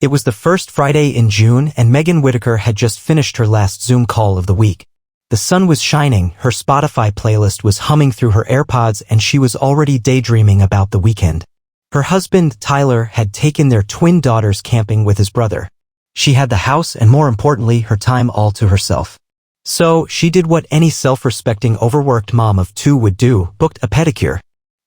It was the first Friday in June and Megan Whitaker had just finished her last Zoom call of the week. The sun was shining, her Spotify playlist was humming through her AirPods, and she was already daydreaming about the weekend. Her husband, Tyler, had taken their twin daughters camping with his brother. She had the house and, more importantly, her time all to herself. So, she did what any self-respecting overworked mom of two would do, booked a pedicure.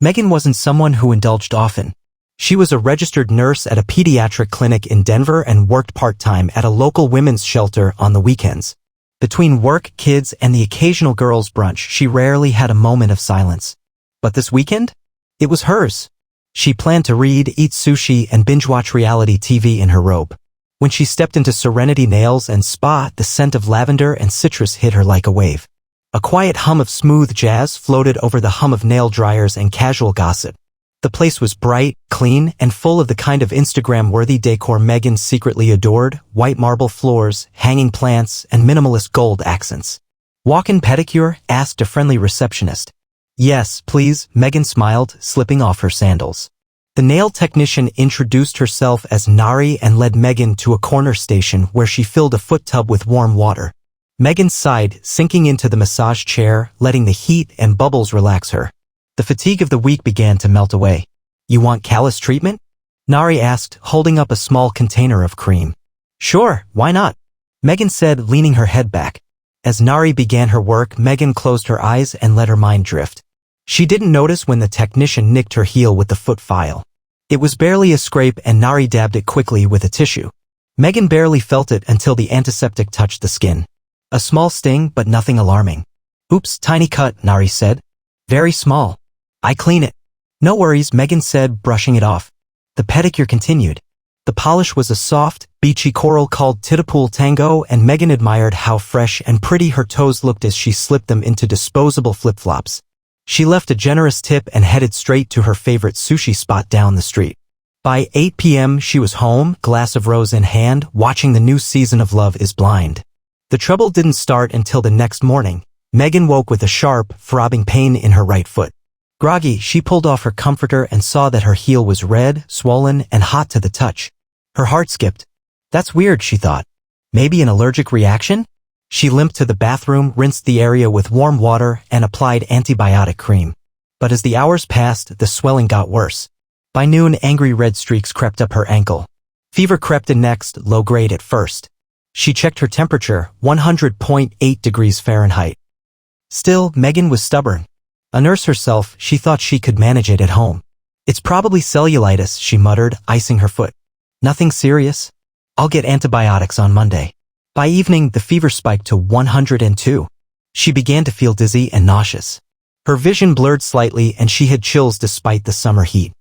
Megan wasn't someone who indulged often. She was a registered nurse at a pediatric clinic in Denver and worked part-time at a local women's shelter on the weekends. Between work, kids, and the occasional girls' brunch, she rarely had a moment of silence. But this weekend? It was hers. She planned to read, eat sushi, and binge-watch reality TV in her robe. When she stepped into Serenity Nails and Spa, the scent of lavender and citrus hit her like a wave. A quiet hum of smooth jazz floated over the hum of nail dryers and casual gossip. The place was bright, clean, and full of the kind of Instagram-worthy decor Megan secretly adored: white marble floors, hanging plants, and minimalist gold accents. "Walk-in pedicure?" asked a friendly receptionist. "Yes, please," Megan smiled, slipping off her sandals. The nail technician introduced herself as Nari and led Megan to a corner station where she filled a foot tub with warm water. Megan sighed, sinking into the massage chair, letting the heat and bubbles relax her. The fatigue of the week began to melt away. "You want callus treatment?" Nari asked, holding up a small container of cream. "Sure, why not?" Megan said, leaning her head back. As Nari began her work, Megan closed her eyes and let her mind drift. She didn't notice when the technician nicked her heel with the foot file. It was barely a scrape, and Nari dabbed it quickly with a tissue. Megan barely felt it until the antiseptic touched the skin. A small sting, but nothing alarming. "Oops, tiny cut," Nari said. "Very small. I clean it." "No worries," Megan said, brushing it off. The pedicure continued. The polish was a soft, beachy coral called Titapool Tango, and Megan admired how fresh and pretty her toes looked as she slipped them into disposable flip-flops. She left a generous tip and headed straight to her favorite sushi spot down the street. By 8 p.m. she was home, glass of rose in hand, watching the new season of Love is Blind. The trouble didn't start until the next morning. Megan woke with a sharp, throbbing pain in her right foot. Groggy, she pulled off her comforter and saw that her heel was red, swollen, and hot to the touch. Her heart skipped. "That's weird," she thought. "Maybe an allergic reaction?" She limped to the bathroom, rinsed the area with warm water, and applied antibiotic cream. But as the hours passed, the swelling got worse. By noon, angry red streaks crept up her ankle. Fever crept in next, low grade at first. She checked her temperature, 100.8 degrees Fahrenheit. Still, Megan was stubborn. A nurse herself, she thought she could manage it at home. "It's probably cellulitis," she muttered, icing her foot. "Nothing serious? I'll get antibiotics on Monday." By evening, the fever spiked to 102. She began to feel dizzy and nauseous. Her vision blurred slightly, and she had chills despite the summer heat.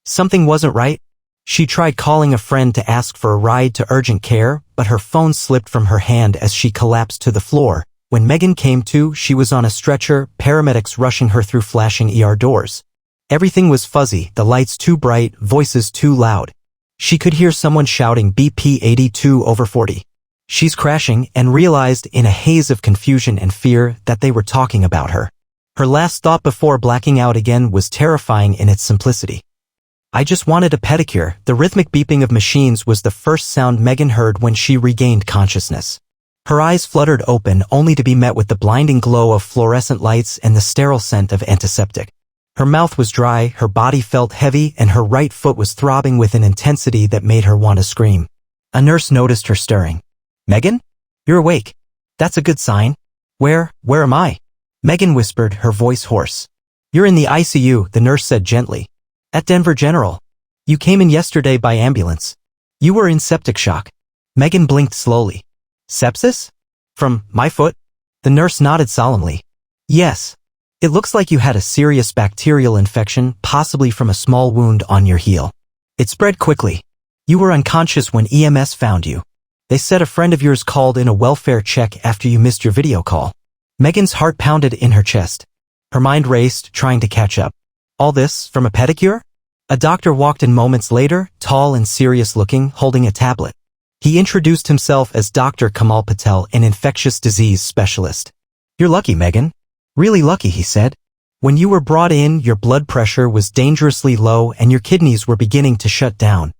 Something wasn't right. She tried calling a friend to ask for a ride to urgent care, but her phone slipped from her hand as she collapsed to the floor. When Megan came to, she was on a stretcher, paramedics rushing her through flashing ER doors. Everything was fuzzy, the lights too bright, voices too loud. She could hear someone shouting BP 82 over 40. "She's crashing," and realized in a haze of confusion and fear that they were talking about her. Her last thought before blacking out again was terrifying in its simplicity. "I just wanted a pedicure." The rhythmic beeping of machines was the first sound Megan heard when she regained consciousness. Her eyes fluttered open, only to be met with the blinding glow of fluorescent lights and the sterile scent of antiseptic. Her mouth was dry, her body felt heavy, and her right foot was throbbing with an intensity that made her want to scream. A nurse noticed her stirring. "Megan? You're awake. That's a good sign." Where am I?" Megan whispered, her voice hoarse. "You're in the ICU," the nurse said gently. "At Denver General. You came in yesterday by ambulance. You were in septic shock." Megan blinked slowly. "Sepsis? From my foot?" The nurse nodded solemnly. "Yes. It looks like you had a serious bacterial infection, possibly from a small wound on your heel. It spread quickly. You were unconscious when EMS found you. They said a friend of yours called in a welfare check after you missed your video call." Megan's heart pounded in her chest. Her mind raced, trying to catch up. All this from a pedicure? A doctor walked in moments later, tall and serious-looking, holding a tablet. He introduced himself as Dr. Kamal Patel, an infectious disease specialist. "You're lucky, Megan. Really lucky," he said. "When you were brought in, your blood pressure was dangerously low and your kidneys were beginning to shut down.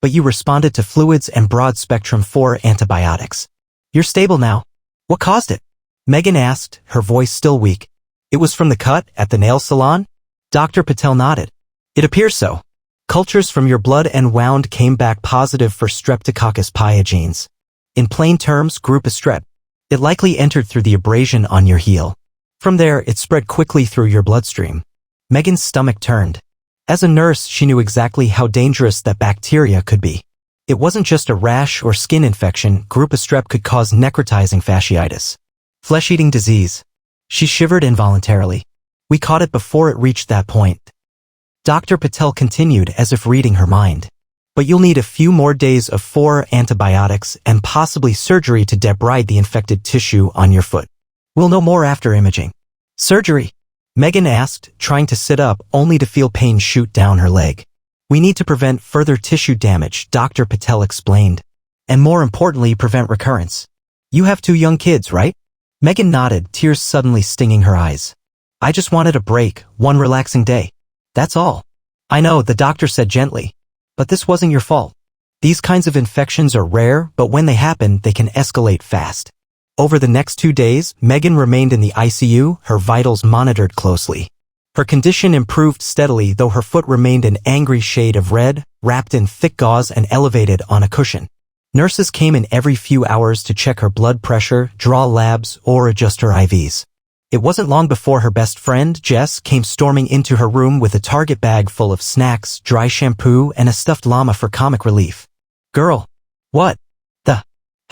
but you responded to fluids and broad-spectrum 4 antibiotics. You're stable now. What caused it? Megan asked, her voice still weak. It was from the cut at the nail salon? Dr. Patel nodded. It appears so. Cultures from your blood and wound came back positive for Streptococcus pyogenes. In plain terms, group strep. It likely entered through the abrasion on your heel. From there, it spread quickly through your bloodstream. Megan's stomach turned. As a nurse, she knew exactly how dangerous that bacteria could be. It wasn't just a rash or skin infection. Group strep could cause necrotizing fasciitis. Flesh-eating disease. She shivered involuntarily. We caught it before it reached that point. Dr. Patel continued as if reading her mind. But you'll need a few more days of 4 antibiotics and possibly surgery to debride the infected tissue on your foot. We'll know more after imaging. Surgery? Megan asked, trying to sit up only to feel pain shoot down her leg. We need to prevent further tissue damage, Dr. Patel explained. And more importantly, prevent recurrence. You have 2 young kids, right? Megan nodded, tears suddenly stinging her eyes. I just wanted a break, one relaxing day. That's all. I know, the doctor said gently. But this wasn't your fault. These kinds of infections are rare, but when they happen, they can escalate fast. Over the next 2 days, Megan remained in the ICU, her vitals monitored closely. Her condition improved steadily, though her foot remained an angry shade of red, wrapped in thick gauze and elevated on a cushion. Nurses came in every few hours to check her blood pressure, draw labs, or adjust her IVs. It wasn't long before her best friend, Jess, came storming into her room with a Target bag full of snacks, dry shampoo, and a stuffed llama for comic relief. Girl. What? The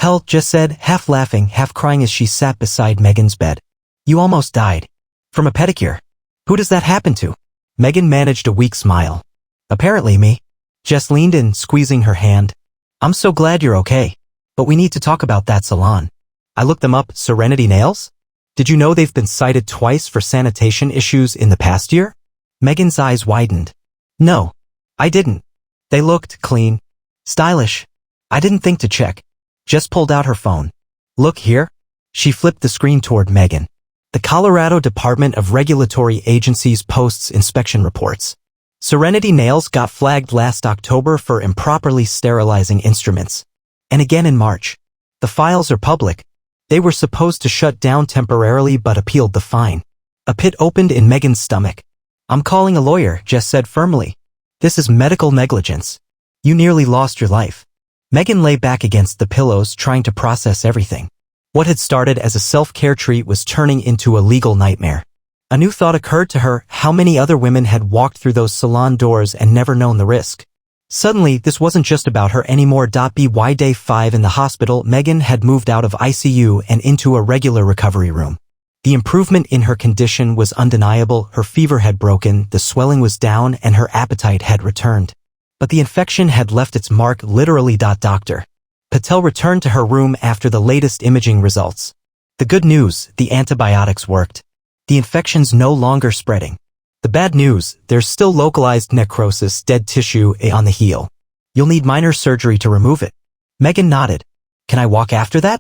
hell, Jess said, half laughing, half crying as she sat beside Megan's bed. You almost died. From a pedicure. Who does that happen to? Megan managed a weak smile. Apparently me. Jess leaned in, squeezing her hand. I'm so glad you're okay. But we need to talk about that salon. I looked them up, Serenity Nails? Did you know they've been cited twice for sanitation issues in the past year? Megan's eyes widened. No, I didn't. They looked clean. Stylish. I didn't think to check. Jess pulled out her phone. Look here. She flipped the screen toward Megan. The Colorado Department of Regulatory Agencies posts inspection reports. Serenity Nails got flagged last October for improperly sterilizing instruments. And again in March. The files are public. They were supposed to shut down temporarily but appealed the fine. A pit opened in Megan's stomach. I'm calling a lawyer, Jess said firmly. This is medical negligence. You nearly lost your life. Megan lay back against the pillows trying to process everything. What had started as a self-care treat was turning into a legal nightmare. A new thought occurred to her: how many other women had walked through those salon doors and never known the risk. Suddenly, this wasn't just about her anymore. By day 5 in the hospital, Megan had moved out of ICU and into a regular recovery room. The improvement in her condition was undeniable. Her fever had broken, the swelling was down, and her appetite had returned. But the infection had left its mark literally. Dr. Patel returned to her room after the latest imaging results. The good news, the antibiotics worked. The infection's no longer spreading. The bad news, there's still localized necrosis, dead tissue, on the heel. You'll need minor surgery to remove it. Megan nodded. Can I walk after that?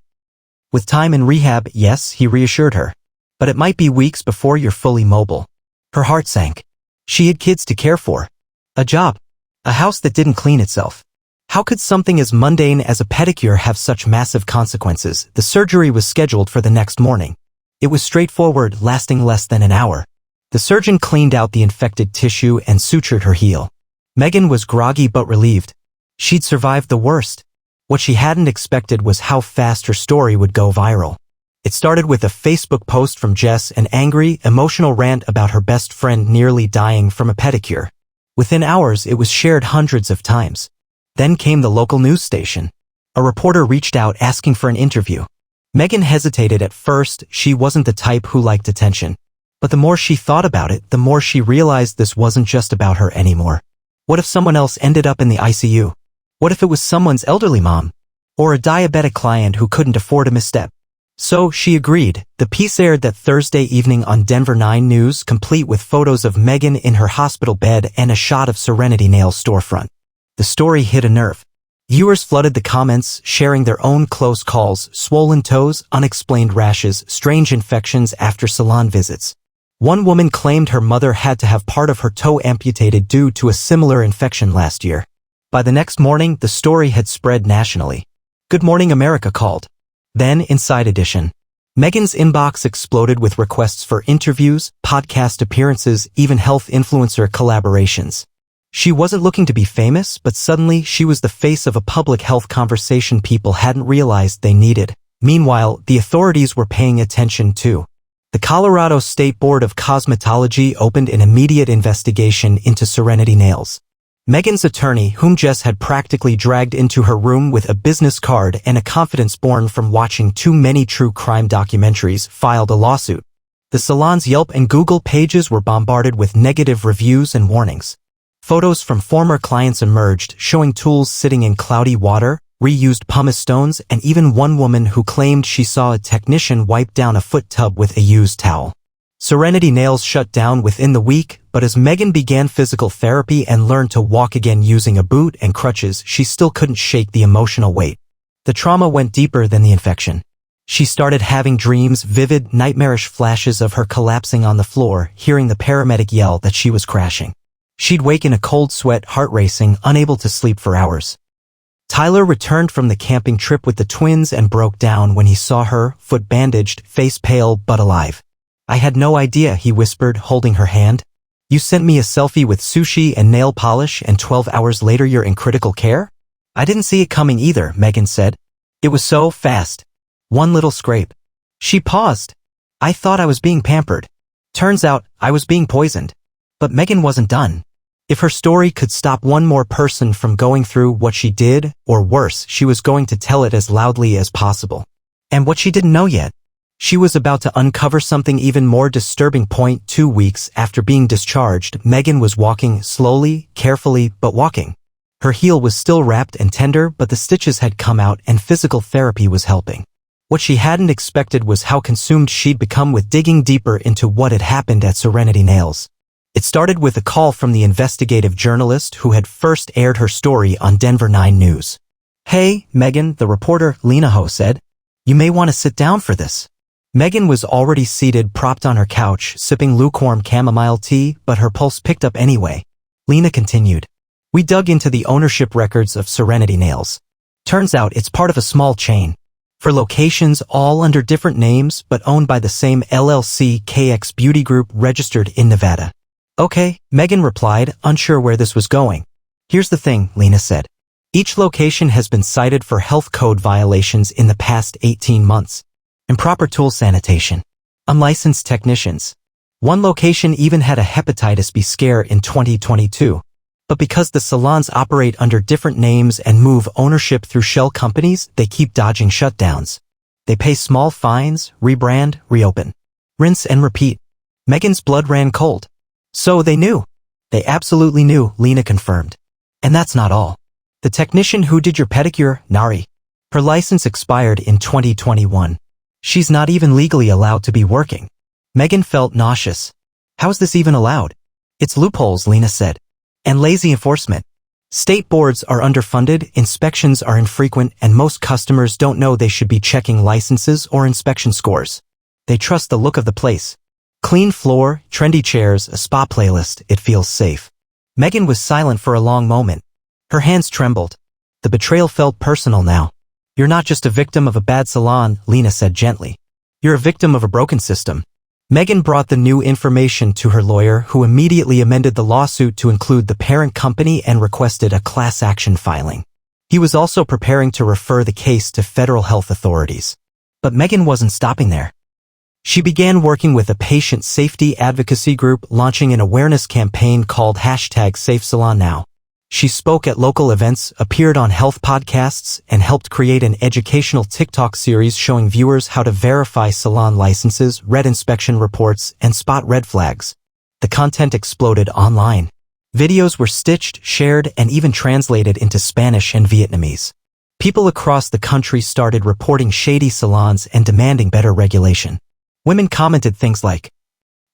With time and rehab, yes, he reassured her. But it might be weeks before you're fully mobile. Her heart sank. She had kids to care for. A job. A house that didn't clean itself. How could something as mundane as a pedicure have such massive consequences? The surgery was scheduled for the next morning. It was straightforward, lasting less than an hour. The surgeon cleaned out the infected tissue and sutured her heel. Megan was groggy but relieved. She'd survived the worst. What she hadn't expected was how fast her story would go viral. It started with a Facebook post from Jess, an angry, emotional rant about her best friend nearly dying from a pedicure. Within hours, it was shared hundreds of times. Then came the local news station. A reporter reached out asking for an interview. Megan hesitated at first. She wasn't the type who liked attention. But the more she thought about it, the more she realized this wasn't just about her anymore. What if someone else ended up in the ICU? What if it was someone's elderly mom? Or a diabetic client who couldn't afford a misstep? So she agreed. The piece aired that Thursday evening on Denver 9 News, complete with photos of Megan in her hospital bed and a shot of Serenity Nails' storefront. The story hit a nerve. Viewers flooded the comments, sharing their own close calls, swollen toes, unexplained rashes, strange infections after salon visits. One woman claimed her mother had to have part of her toe amputated due to a similar infection last year. By the next morning, the story had spread nationally. Good Morning America called. Then, Inside Edition. Meghan's inbox exploded with requests for interviews, podcast appearances, even health influencer collaborations. She wasn't looking to be famous, but suddenly she was the face of a public health conversation people hadn't realized they needed. Meanwhile, the authorities were paying attention too. The Colorado State Board of Cosmetology opened an immediate investigation into Serenity Nails. Meghan's attorney, whom Jess had practically dragged into her room with a business card and a confidence born from watching too many true crime documentaries, filed a lawsuit. The salon's Yelp and Google pages were bombarded with negative reviews and warnings. Photos from former clients emerged, showing tools sitting in cloudy water, reused pumice stones, and even one woman who claimed she saw a technician wipe down a foot tub with a used towel. Serenity Nails shut down within the week, but as Meghan began physical therapy and learned to walk again using a boot and crutches, she still couldn't shake the emotional weight. The trauma went deeper than the infection. She started having dreams, vivid, nightmarish flashes of her collapsing on the floor, hearing the paramedic yell that she was crashing. She'd wake in a cold sweat, heart racing, unable to sleep for hours. Tyler returned from the camping trip with the twins and broke down when he saw her, foot bandaged, face pale but alive. I had no idea, he whispered, holding her hand. You sent me a selfie with sushi and nail polish and 12 hours later you're in critical care? I didn't see it coming either, Meghan said. It was so fast. One little scrape. She paused. I thought I was being pampered. Turns out, I was being poisoned. But Meghan wasn't done. If her story could stop one more person from going through what she did, or worse, she was going to tell it as loudly as possible. And what she didn't know yet. She was about to uncover something even more disturbing. 2 weeks after being discharged, Meghan was walking slowly, carefully, but walking. Her heel was still wrapped and tender, but the stitches had come out and physical therapy was helping. What she hadn't expected was how consumed she'd become with digging deeper into what had happened at Serenity Nails. It started with a call from the investigative journalist who had first aired her story on Denver 9 News. Hey, Meghan, the reporter, Lena Ho said. You may want to sit down for this. Meghan was already seated, propped on her couch, sipping lukewarm chamomile tea, but her pulse picked up anyway. Lena continued. We dug into the ownership records of Serenity Nails. Turns out it's part of a small chain. For locations all under different names but owned by the same LLC, KX Beauty Group, registered in Nevada. Okay, Meghan replied, unsure where this was going. Here's the thing, Lena said. Each location has been cited for health code violations in the past 18 months. Improper tool sanitation. Unlicensed technicians. One location even had a hepatitis B scare in 2022. But because the salons operate under different names and move ownership through shell companies, they keep dodging shutdowns. They pay small fines, rebrand, reopen. Rinse and repeat. Meghan's blood ran cold. So they knew. They absolutely knew, Lena confirmed. And that's not all. The technician who did your pedicure, Nari. Her license expired in 2021. She's not even legally allowed to be working. Meghan felt nauseous. How is this even allowed? It's loopholes, Lena said. And lazy enforcement. State boards are underfunded, inspections are infrequent, and most customers don't know they should be checking licenses or inspection scores. They trust the look of the place. Clean floor, trendy chairs, a spa playlist, it feels safe. Meghan was silent for a long moment. Her hands trembled. The betrayal felt personal now. You're not just a victim of a bad salon, Lena said gently. You're a victim of a broken system. Meghan brought the new information to her lawyer, who immediately amended the lawsuit to include the parent company and requested a class action filing. He was also preparing to refer the case to federal health authorities. But Meghan wasn't stopping there. She began working with a patient safety advocacy group, launching an awareness campaign called #SafeSalonNow. She spoke at local events, appeared on health podcasts, and helped create an educational TikTok series showing viewers how to verify salon licenses, read inspection reports, and spot red flags. The content exploded online. Videos were stitched, shared, and even translated into Spanish and Vietnamese. People across the country started reporting shady salons and demanding better regulation. Women commented things like,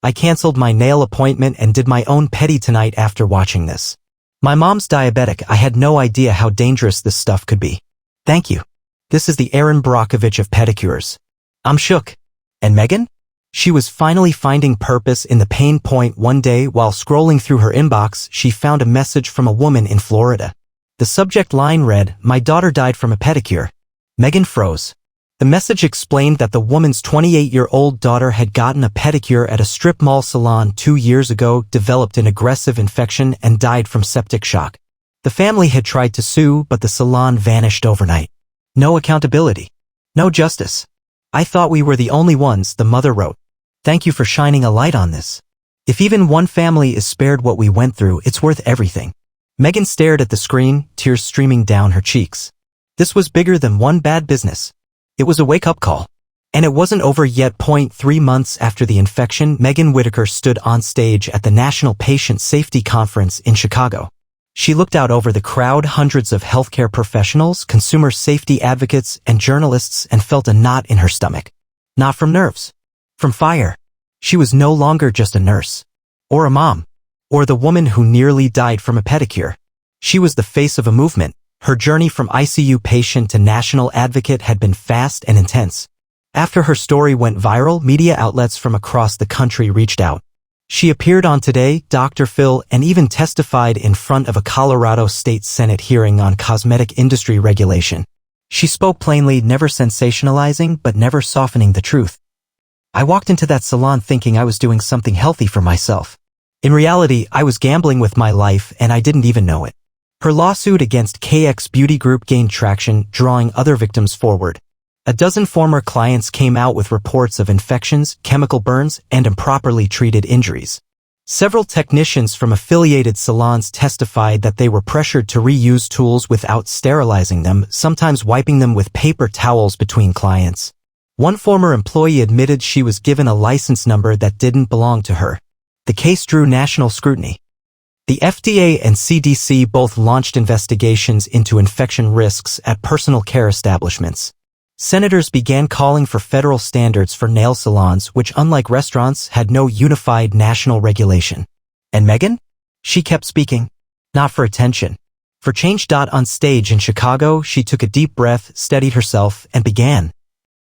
I canceled my nail appointment and did my own pedi tonight after watching this. My mom's diabetic, I had no idea how dangerous this stuff could be. Thank you. This is the Erin Brockovich of pedicures. I'm shook. And Meghan? She was finally finding purpose in the pain point. One day, while scrolling through her inbox, she found a message from a woman in Florida. The subject line read, "My daughter died from a pedicure." Megan froze. The message explained that the woman's 28-year-old daughter had gotten a pedicure at a strip mall salon 2 years ago, developed an aggressive infection, and died from septic shock. The family had tried to sue, but the salon vanished overnight. No accountability. No justice. "I thought we were the only ones," the mother wrote. "Thank you for shining a light on this. If even one family is spared what we went through, it's worth everything." Megan stared at the screen, tears streaming down her cheeks. This was bigger than one bad business. It was a wake-up call. And it wasn't over yet. 3 months after the infection, Megan Whitaker stood on stage at the National Patient Safety Conference in Chicago. She looked out over the crowd, hundreds of healthcare professionals, consumer safety advocates, and journalists, and felt a knot in her stomach. Not from nerves. From fire. She was no longer just a nurse. Or a mom. Or the woman who nearly died from a pedicure. She was the face of a movement. Her journey from ICU patient to national advocate had been fast and intense. After her story went viral, media outlets from across the country reached out. She appeared on Today, Dr. Phil, and even testified in front of a Colorado State Senate hearing on cosmetic industry regulation. She spoke plainly, never sensationalizing, but never softening the truth. "I walked into that salon thinking I was doing something healthy for myself. In reality, I was gambling with my life, and I didn't even know it." Her lawsuit against KX Beauty Group gained traction, drawing other victims forward. A dozen former clients came out with reports of infections, chemical burns, and improperly treated injuries. Several technicians from affiliated salons testified that they were pressured to reuse tools without sterilizing them, sometimes wiping them with paper towels between clients. One former employee admitted she was given a license number that didn't belong to her. The case drew national scrutiny. The FDA and CDC both launched investigations into infection risks at personal care establishments. Senators began calling for federal standards for nail salons, which, unlike restaurants, had no unified national regulation. And Megan? She kept speaking. Not for attention. For change. On stage in Chicago, she took a deep breath, steadied herself, and began.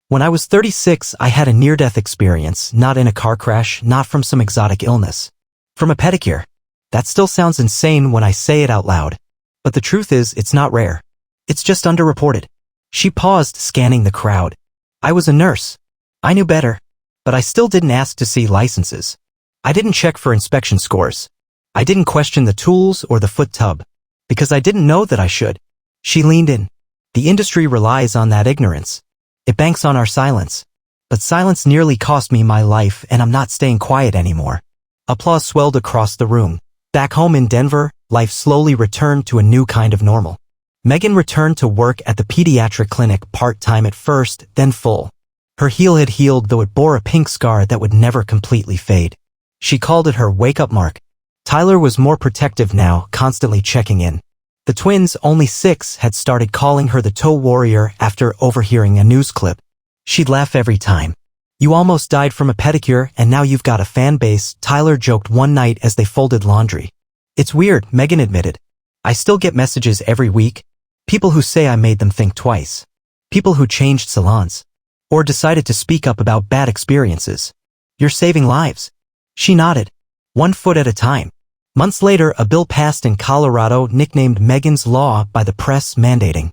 "When I was 36, I had a near-death experience, not in a car crash, not from some exotic illness. From a pedicure. That still sounds insane when I say it out loud. But the truth is, it's not rare. It's just underreported." She paused, scanning the crowd. "I was a nurse. I knew better. But I still didn't ask to see licenses. I didn't check for inspection scores. I didn't question the tools or the foot tub. Because I didn't know that I should." She leaned in. "The industry relies on that ignorance. It banks on our silence. But silence nearly cost me my life, and I'm not staying quiet anymore." Applause swelled across the room. Back home in Denver, life slowly returned to a new kind of normal. Megan returned to work at the pediatric clinic, part-time at first, then full. Her heel had healed, though it bore a pink scar that would never completely fade. She called it her wake-up mark. Tyler was more protective now, constantly checking in. The twins, only 6, had started calling her the toe warrior after overhearing a news clip. She'd laugh every time. "You almost died from a pedicure, and now you've got a fan base," Tyler joked one night as they folded laundry. "It's weird," Megan admitted. "I still get messages every week. People who say I made them think twice. People who changed salons. Or decided to speak up about bad experiences. You're saving lives." She nodded. "One foot at a time." Months later, a bill passed in Colorado nicknamed Megan's Law by the press, mandating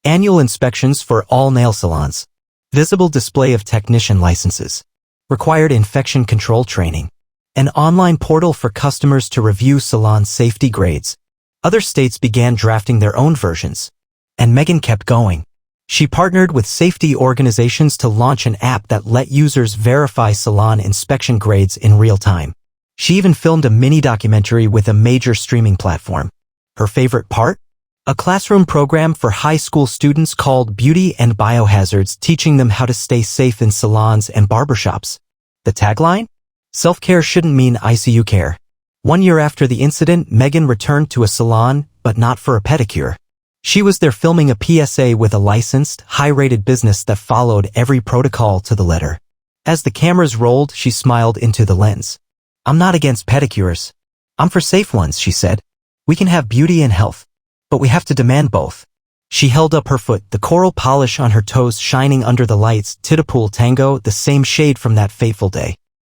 annual inspections for all nail salons, visible display of technician licenses, required infection control training, an online portal for customers to review salon safety grades. Other states began drafting their own versions. And Megan kept going. She partnered with safety organizations to launch an app that let users verify salon inspection grades in real time. She even filmed a mini documentary with a major streaming platform. Her favorite part? A classroom program for high school students called Beauty and Biohazards, teaching them how to stay safe in salons and barbershops. The tagline? Self-care shouldn't mean ICU care. 1 year after the incident, Megan returned to a salon, but not for a pedicure. She was there filming a PSA with a licensed, high-rated business that followed every protocol to the letter. As the cameras rolled, she smiled into the lens. "I'm not against pedicures. I'm for safe ones," she said. "We can have beauty and health. But we have to demand both." She held up her foot, the coral polish on her toes shining under the lights, Titapool Tango, the same shade from that fateful day.